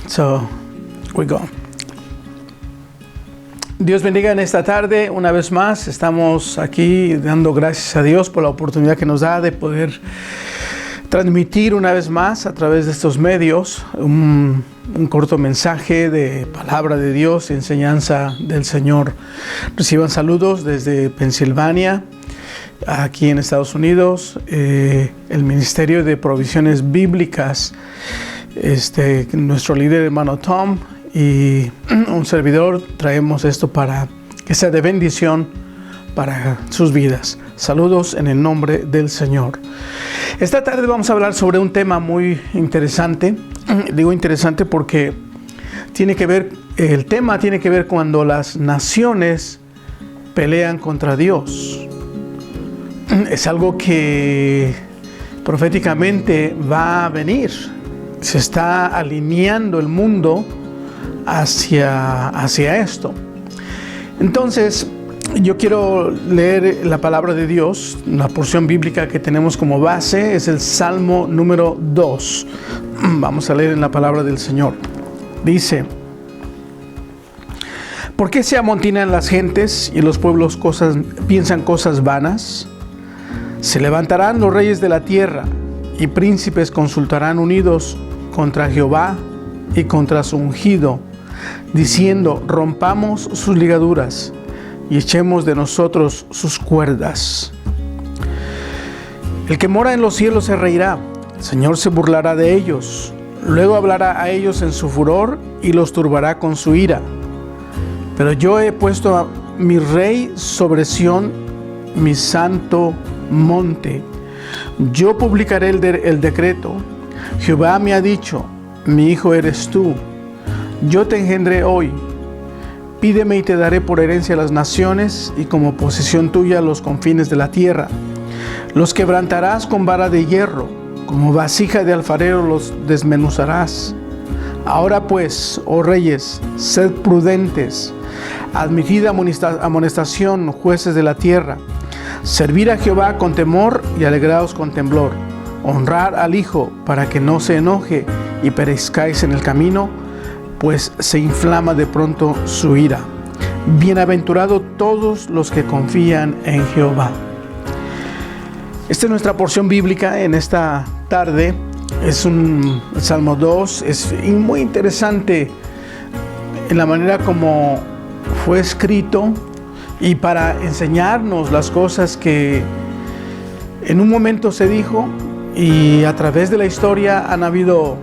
So, we go. Dios bendiga en esta tarde una vez más. Estamos aquí dando gracias a Dios por la oportunidad que nos da de poder transmitir una vez más a través de estos medios un corto mensaje de palabra de Dios y enseñanza del Señor. Reciban saludos desde Pensilvania, aquí en Estados Unidos, el Ministerio de Provisiones Bíblicas, nuestro líder hermano Tom y un servidor traemos esto para que sea de bendición para sus vidas. Saludos en el nombre del Señor. Esta tarde vamos a hablar sobre un tema muy interesante. Digo interesante porque el tema tiene que ver cuando las naciones pelean contra Dios. Es algo que proféticamente va a venir. Se está alineando el mundo hacia esto. Entonces, yo quiero leer la palabra de Dios. La porción bíblica que tenemos como base es el Salmo número 2. Vamos a leer en la palabra del Señor. Dice: ¿por qué se amontinan las gentes y los pueblos piensan cosas vanas? Se levantarán los reyes de la tierra y príncipes consultarán unidos contra Jehová y contra su ungido, diciendo: rompamos sus ligaduras y echemos de nosotros sus cuerdas. El que mora en los cielos se reirá, el Señor se burlará de ellos, luego hablará a ellos en su furor y los turbará con su ira. Pero yo he puesto a mi rey sobre Sión, mi santo monte. Yo publicaré el decreto. Jehová me ha dicho: mi hijo eres tú, yo te engendré hoy. Pídeme y te daré por herencia las naciones y como posesión tuya los confines de la tierra. Los quebrantarás con vara de hierro, como vasija de alfarero los desmenuzarás. Ahora pues, oh reyes, sed prudentes, admitid amonestación, jueces de la tierra. Servir a Jehová con temor y alegraos con temblor. Honrar al Hijo para que no se enoje y perezcáis en el camino, pues se inflama de pronto su ira. Bienaventurados todos los que confían en Jehová. Esta es nuestra porción bíblica en esta tarde. Es un Salmo 2. Es muy interesante en la manera como fue escrito y para enseñarnos las cosas que en un momento se dijo. Y a través de la historia han habido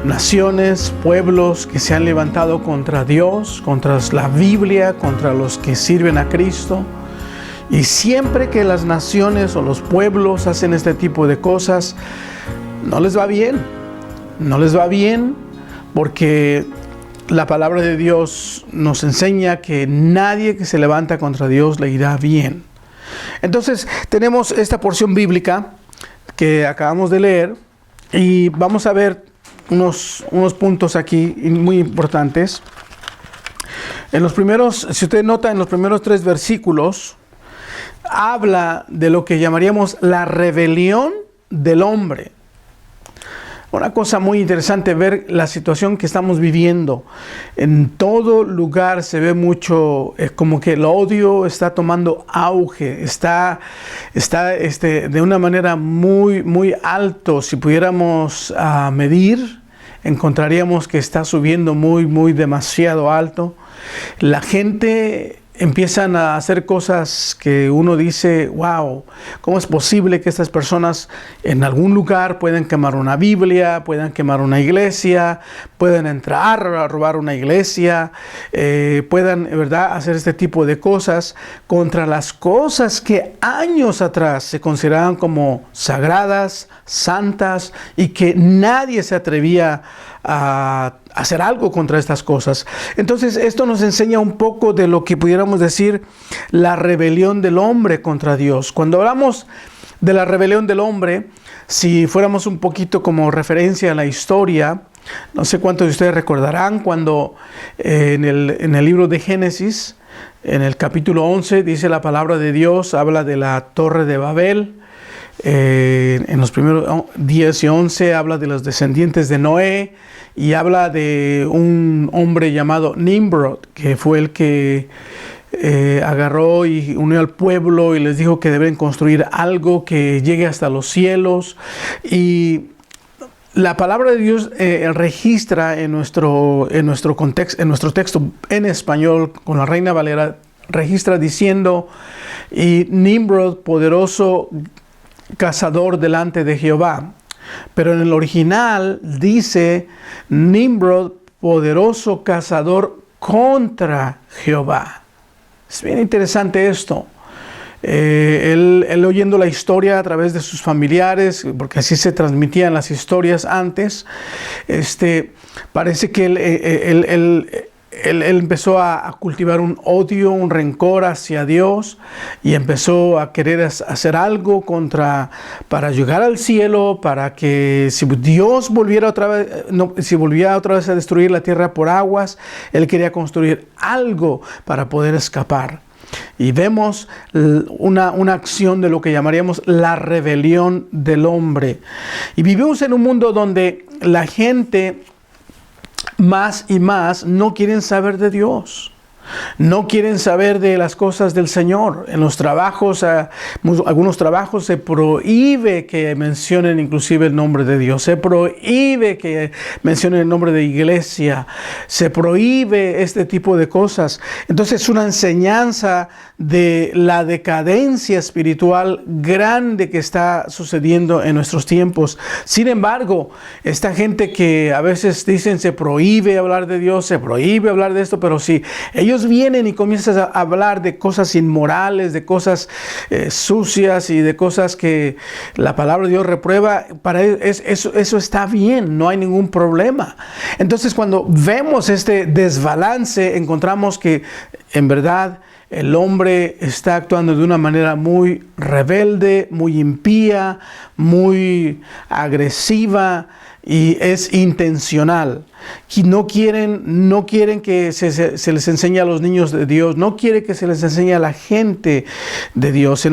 naciones, pueblos que se han levantado contra Dios, contra la Biblia, contra los que sirven a Cristo. Y siempre que las naciones o los pueblos hacen este tipo de cosas, no les va bien. No les va bien porque la palabra de Dios nos enseña que nadie que se levanta contra Dios le irá bien. Entonces tenemos esta porción bíblica que acabamos de leer y vamos a ver unos puntos aquí muy importantes. Si usted nota, en los primeros 3 versículos habla de lo que llamaríamos la rebelión del hombre. Una cosa muy interesante ver la situación que estamos viviendo. En todo lugar se ve mucho, como que el odio está tomando auge, está de una manera muy, muy alto. Si pudiéramos medir, encontraríamos que está subiendo muy, muy demasiado alto. La gente empiezan a hacer cosas que uno dice: wow, ¿cómo es posible que estas personas en algún lugar puedan quemar una Biblia, puedan quemar una iglesia, puedan entrar a robar una iglesia, puedan, ¿verdad?, hacer este tipo de cosas contra las cosas que años atrás se consideraban como sagradas, santas, y que nadie se atrevía a hacer algo contra estas cosas? Entonces esto nos enseña un poco de lo que pudiéramos decir la rebelión del hombre contra Dios. Cuando hablamos de la rebelión del hombre, si fuéramos un poquito como referencia a la historia, No sé cuántos de ustedes recordarán cuando en el libro de Génesis, en el capítulo 11, dice la palabra de Dios, habla de la Torre de Babel. En los primeros 10 y 11 habla de los descendientes de Noé y habla de un hombre llamado Nimrod, que fue el que agarró y unió al pueblo y les dijo que deben construir algo que llegue hasta los cielos. Y la palabra de Dios registra en nuestro contexto, en nuestro texto en español con la Reina Valera, registra diciendo: y Nimrod, poderoso cazador delante de Jehová. Pero en el original dice Nimrod, poderoso cazador contra Jehová. Es bien interesante esto. Él oyendo la historia a través de sus familiares, porque así se transmitían las historias antes, parece que él empezó a cultivar un odio, un rencor hacia Dios, y empezó a querer hacer algo para llegar al cielo, para que si Dios volviera otra vez a destruir la tierra por aguas, él quería construir algo para poder escapar. Y vemos una acción de lo que llamaríamos la rebelión del hombre. Y vivimos en un mundo donde la gente más y más no quieren saber de Dios. No quieren saber de las cosas del Señor. En los trabajos, algunos trabajos se prohíbe que mencionen inclusive el nombre de Dios. Se prohíbe que mencionen el nombre de iglesia. Se prohíbe este tipo de cosas. Entonces es una enseñanza de la decadencia espiritual grande que está sucediendo en nuestros tiempos. Sin embargo, esta gente que a veces dicen se prohíbe hablar de Dios, se prohíbe hablar de esto, pero si ellos vienen y comienzan a hablar de cosas inmorales, de cosas sucias y de cosas que la palabra de Dios reprueba, para eso está bien, no hay ningún problema. Entonces, cuando vemos este desbalance, encontramos que en verdad el hombre está actuando de una manera muy rebelde, muy impía, muy agresiva, y es intencional. Que no quieren que se les enseñe a los niños de Dios, no quiere que se les enseñe a la gente de Dios.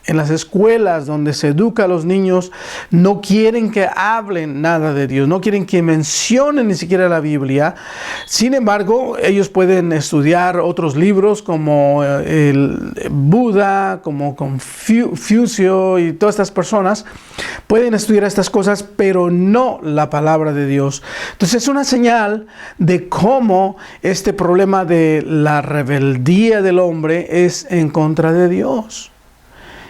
En las escuelas donde se educa a los niños, no quieren que hablen nada de Dios, no quieren que mencionen ni siquiera la Biblia. Sin embargo, ellos pueden estudiar otros libros como el Buda, como Confucio y todas estas personas. Pueden estudiar estas cosas, pero no la palabra de Dios. Entonces es una señal de cómo este problema de la rebeldía del hombre es en contra de Dios.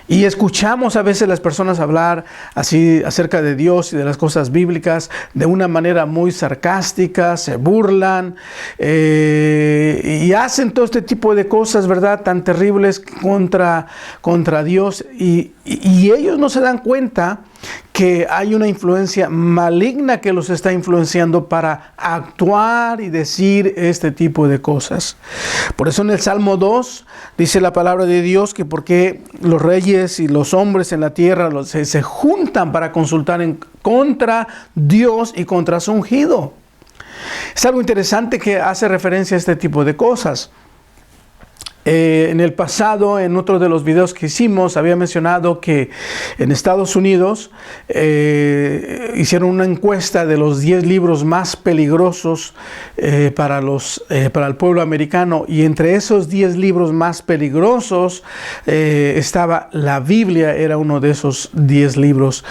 Y escuchamos a veces las personas hablar así acerca de Dios y de las cosas bíblicas de una manera muy sarcástica, se burlan y hacen todo este tipo de cosas, ¿verdad?, tan terribles contra Dios. Y ellos no se dan cuenta que hay una influencia maligna que los está influenciando para actuar y decir este tipo de cosas. Por eso en el Salmo 2 dice la palabra de Dios que porque los reyes y los hombres en la tierra se juntan para consultar contra Dios y contra su ungido. Es algo interesante que hace referencia a este tipo de cosas. En el pasado, en otro de los videos que hicimos, había mencionado que en Estados Unidos hicieron una encuesta de los 10 libros más peligrosos para el pueblo americano, y entre esos 10 libros más peligrosos estaba la Biblia, era uno de esos 10 libros.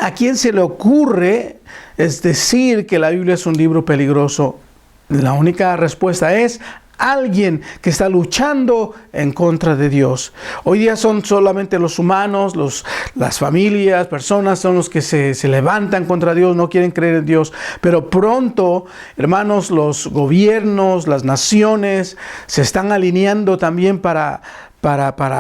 ¿A quién se le ocurre decir que la Biblia es un libro peligroso? La única respuesta es alguien que está luchando en contra de Dios. Hoy día son solamente los humanos, las familias, personas son los que se levantan contra Dios, no quieren creer en Dios. Pero pronto, hermanos, los gobiernos, las naciones se están alineando también para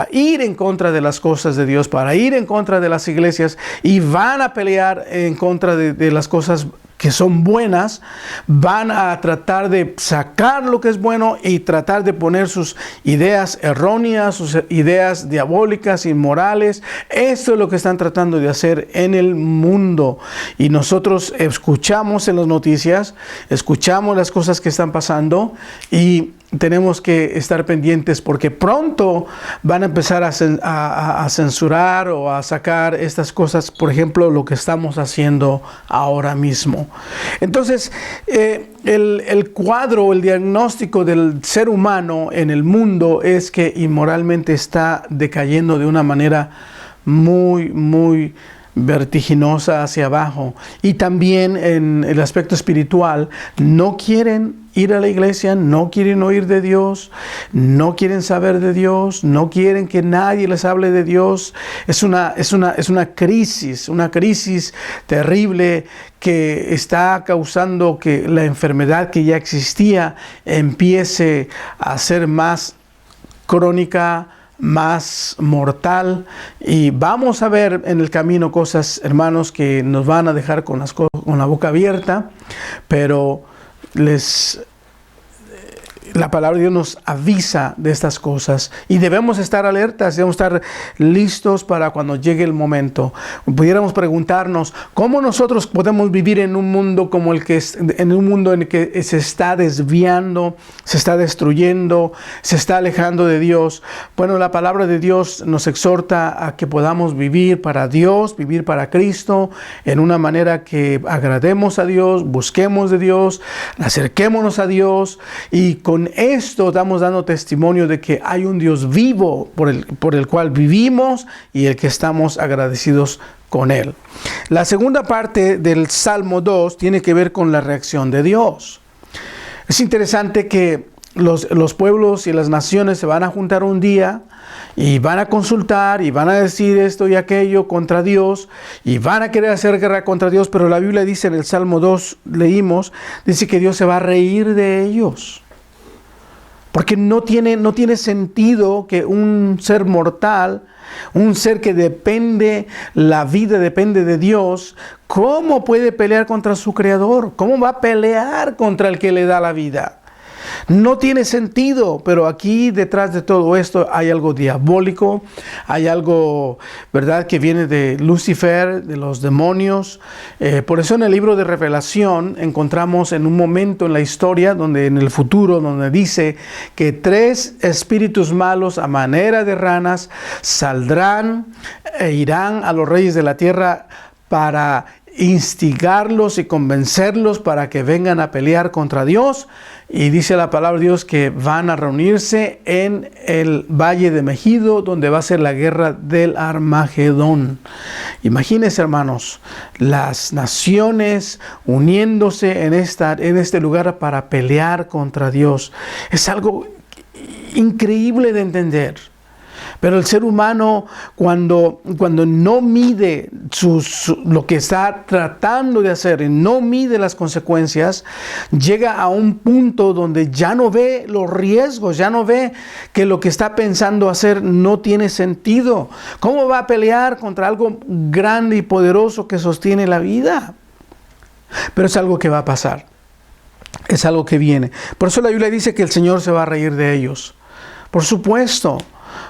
ir en contra de las cosas de Dios, para ir en contra de las iglesias, y van a pelear en contra de las cosas que son buenas, van a tratar de sacar lo que es bueno y tratar de poner sus ideas erróneas, sus ideas diabólicas, inmorales. Esto es lo que están tratando de hacer en el mundo. Y nosotros escuchamos en las noticias, escuchamos las cosas que están pasando y tenemos que estar pendientes porque pronto van a empezar a censurar o a sacar estas cosas, por ejemplo, lo que estamos haciendo ahora mismo. Entonces, el cuadro, el diagnóstico del ser humano en el mundo es que inmoralmente está decayendo de una manera muy vertiginosa hacia abajo. Y también en el aspecto espiritual, no quieren ir a la iglesia, no quieren oír de Dios, no quieren saber de Dios, no quieren que nadie les hable de Dios. Es una crisis terrible que está causando que la enfermedad que ya existía empiece a ser más crónica, más mortal, y vamos a ver en el camino cosas, hermanos, que nos van a dejar con la boca abierta, pero la palabra de Dios nos avisa de estas cosas y debemos estar alertas, debemos estar listos para cuando llegue el momento. Pudiéramos preguntarnos cómo nosotros podemos vivir en un mundo como en un mundo en el que se está desviando, se está destruyendo, se está alejando de Dios. Bueno, la palabra de Dios nos exhorta a que podamos vivir para Dios, vivir para Cristo, en una manera que agrademos a Dios, busquemos de Dios, acerquémonos a Dios, y con esto estamos dando testimonio de que hay un Dios vivo por el cual vivimos y el que estamos agradecidos con Él. La segunda parte del Salmo 2 tiene que ver con la reacción de Dios. Es interesante que los pueblos y las naciones se van a juntar un día y van a consultar y van a decir esto y aquello contra Dios y van a querer hacer guerra contra Dios, pero la Biblia dice en el Salmo 2, leímos, dice que Dios se va a reír de ellos. Porque no tiene sentido que un ser mortal, un ser que la vida depende de Dios, ¿cómo puede pelear contra su Creador? ¿Cómo va a pelear contra el que le da la vida? No tiene sentido, pero aquí detrás de todo esto hay algo diabólico, hay algo, ¿verdad?, que viene de Lucifer, de los demonios. Por eso en el libro de Revelación encontramos en un momento en la historia, en el futuro, donde dice que 3 espíritus malos a manera de ranas saldrán e irán a los reyes de la tierra para instigarlos y convencerlos para que vengan a pelear contra Dios. Y dice la palabra de Dios que van a reunirse en el Valle de Megido, donde va a ser la guerra del Armagedón. Imagínense, hermanos, las naciones uniéndose en este lugar para pelear contra Dios. Es algo increíble de entender. Pero el ser humano, cuando no mide lo que está tratando de hacer y no mide las consecuencias, llega a un punto donde ya no ve los riesgos, ya no ve que lo que está pensando hacer no tiene sentido. ¿Cómo va a pelear contra algo grande y poderoso que sostiene la vida? Pero es algo que va a pasar. Es algo que viene. Por eso la Biblia dice que el Señor se va a reír de ellos. Por supuesto.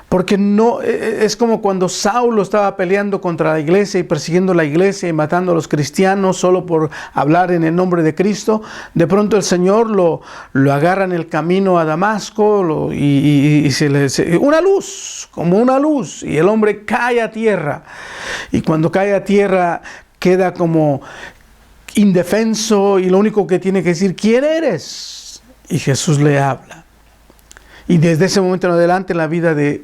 Porque no es como cuando Saulo estaba peleando contra la iglesia y persiguiendo la iglesia y matando a los cristianos solo por hablar en el nombre de Cristo. De pronto el Señor lo agarra en el camino a Damasco y una luz, como una luz, y el hombre cae a tierra. Y cuando cae a tierra queda como indefenso y lo único que tiene que decir, ¿quién eres? Y Jesús le habla. Y desde ese momento en adelante la vida de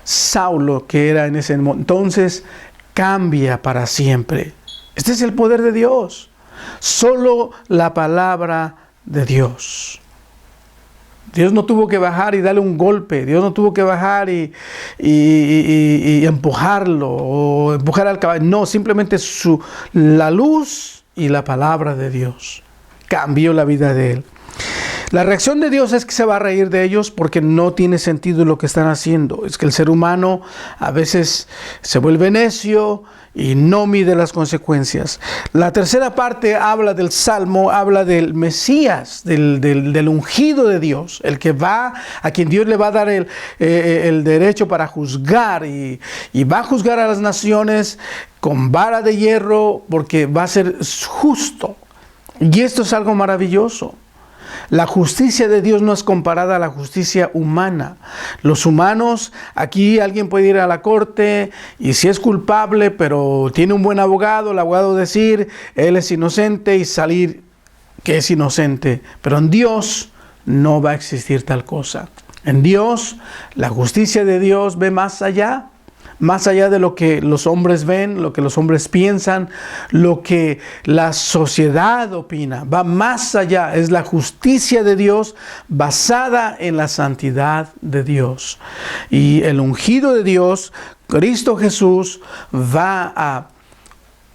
Saulo, que era en ese entonces, cambia para siempre. Este es el poder de Dios. Solo la palabra de Dios. Dios no tuvo que bajar y darle un golpe. Dios no tuvo que bajar y empujarlo o empujar al caballo. No, simplemente la luz y la palabra de Dios cambió la vida de él. La reacción de Dios es que se va a reír de ellos porque no tiene sentido lo que están haciendo. Es que el ser humano a veces se vuelve necio y no mide las consecuencias. La tercera parte habla del Salmo, habla del Mesías, del ungido de Dios, el que va, a quien Dios le va a dar el derecho para juzgar y va a juzgar a las naciones con vara de hierro porque va a ser justo. Y esto es algo maravilloso. La justicia de Dios no es comparada a la justicia humana. Los humanos, aquí alguien puede ir a la corte y si es culpable, pero tiene un buen abogado, el abogado decir, él es inocente y salir que es inocente. Pero en Dios no va a existir tal cosa. En Dios, la justicia de Dios ve más allá de lo que los hombres ven, lo que los hombres piensan, lo que la sociedad opina. Va más allá, es la justicia de Dios basada en la santidad de Dios. Y el ungido de Dios, Cristo Jesús, va a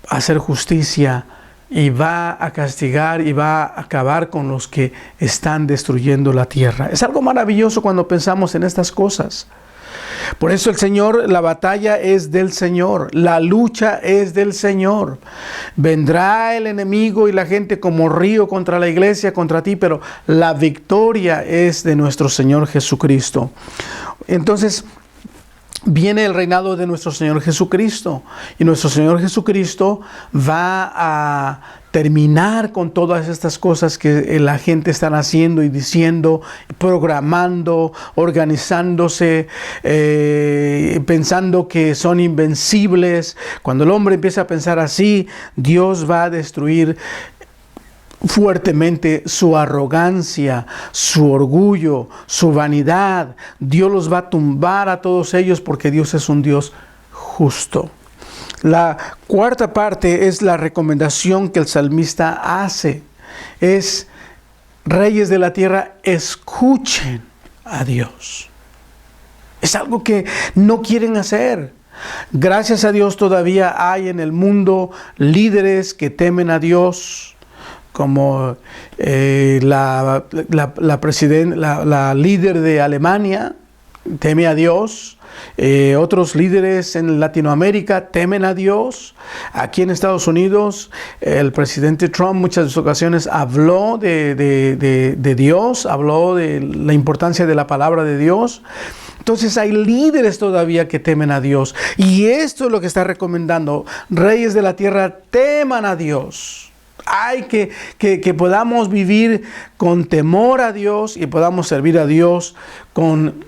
hacer justicia y va a castigar y va a acabar con los que están destruyendo la tierra. Es algo maravilloso cuando pensamos en estas cosas. Por eso el Señor, la batalla es del Señor, la lucha es del Señor. Vendrá el enemigo y la gente como río contra la iglesia, contra ti, pero la victoria es de nuestro Señor Jesucristo. Entonces, viene el reinado de nuestro Señor Jesucristo y nuestro Señor Jesucristo va a terminar con todas estas cosas que la gente está haciendo y diciendo, programando, organizándose, pensando que son invencibles. Cuando el hombre empieza a pensar así, Dios va a destruir fuertemente su arrogancia, su orgullo, su vanidad. Dios los va a tumbar a todos ellos porque Dios es un Dios justo. La cuarta parte es la recomendación que el salmista hace. Es, reyes de la tierra, escuchen a Dios. Es algo que no quieren hacer. Gracias a Dios todavía hay en el mundo líderes que temen a Dios, como la líder de Alemania teme a Dios. Otros líderes en Latinoamérica temen a Dios. Aquí en Estados Unidos, el presidente Trump muchas ocasiones habló de Dios, habló de la importancia de la palabra de Dios. Entonces hay líderes todavía que temen a Dios. Y esto es lo que está recomendando. Reyes de la tierra, teman a Dios. Hay que podamos vivir con temor a Dios y podamos servir a Dios con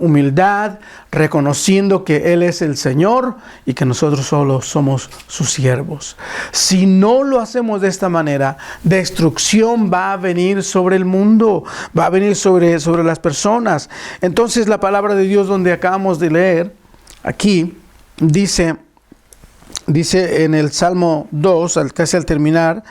humildad, reconociendo que Él es el Señor y que nosotros solo somos sus siervos. Si no lo hacemos de esta manera, destrucción va a venir sobre el mundo, va a venir sobre las personas. Entonces la palabra de Dios, donde acabamos de leer, aquí dice en el Salmo 2, casi al terminar,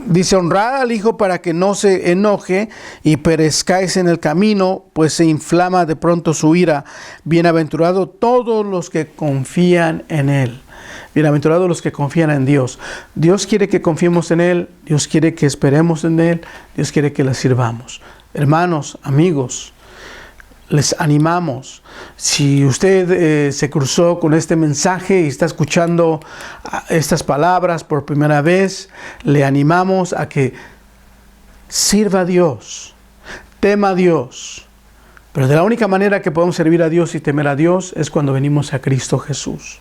dice: honrad al Hijo para que no se enoje y perezcáis en el camino, pues se inflama de pronto su ira. Bienaventurados todos los que confían en Él. Bienaventurados los que confían en Dios. Dios quiere que confiemos en Él, Dios quiere que esperemos en Él, Dios quiere que le sirvamos. Hermanos, amigos, les animamos. Si usted se cruzó con este mensaje y está escuchando estas palabras por primera vez, le animamos a que sirva a Dios, tema a Dios. Pero de la única manera que podemos servir a Dios y temer a Dios es cuando venimos a Cristo Jesús.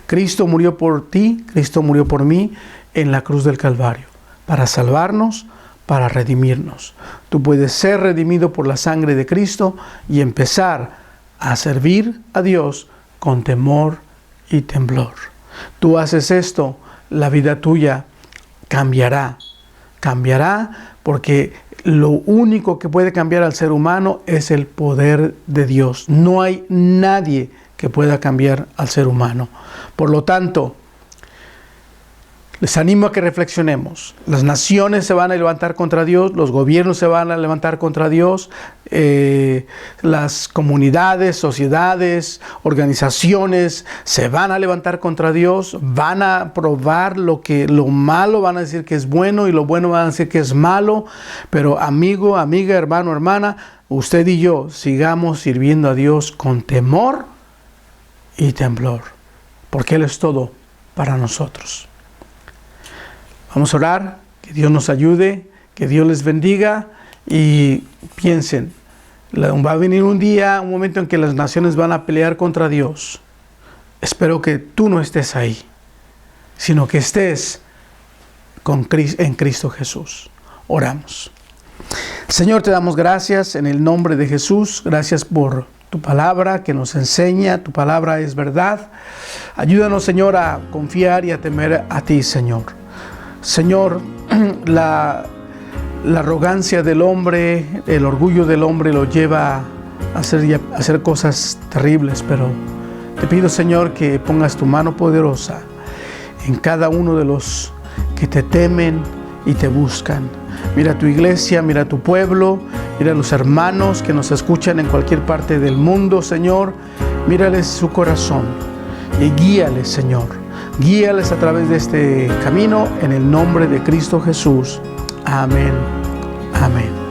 Cristo murió por ti, Cristo murió por mí en la cruz del Calvario, para salvarnos, para redimirnos. Tú puedes ser redimido por la sangre de Cristo y empezar a servir a Dios con temor y temblor. Tú haces esto, la vida tuya cambiará. Cambiará porque lo único que puede cambiar al ser humano es el poder de Dios. No hay nadie que pueda cambiar al ser humano. Por lo tanto, Les animo a que reflexionemos. Las naciones se van a levantar contra Dios, los gobiernos se van a levantar contra Dios, las comunidades, sociedades, organizaciones se van a levantar contra Dios, van a probar lo malo van a decir que es bueno y lo bueno van a decir que es malo. Pero amigo, amiga, hermano, hermana, usted y yo sigamos sirviendo a Dios con temor y temblor, porque Él es todo para nosotros. Vamos a orar, que Dios nos ayude, que Dios les bendiga y piensen, va a venir un día, un momento en que las naciones van a pelear contra Dios. Espero que tú no estés ahí, sino que estés en Cristo Jesús. Oramos. Señor, te damos gracias en el nombre de Jesús. Gracias por tu palabra que nos enseña. Tu palabra es verdad. Ayúdanos, Señor, a confiar y a temer a ti, Señor. Señor, la arrogancia del hombre, el orgullo del hombre lo lleva a hacer cosas terribles, pero te pido, Señor, que pongas tu mano poderosa en cada uno de los que te temen y te buscan. Mira tu iglesia, mira tu pueblo, mira los hermanos que nos escuchan en cualquier parte del mundo, Señor. Mírales su corazón y guíales, Señor. Guíales a través de este camino en el nombre de Cristo Jesús. Amén. Amén.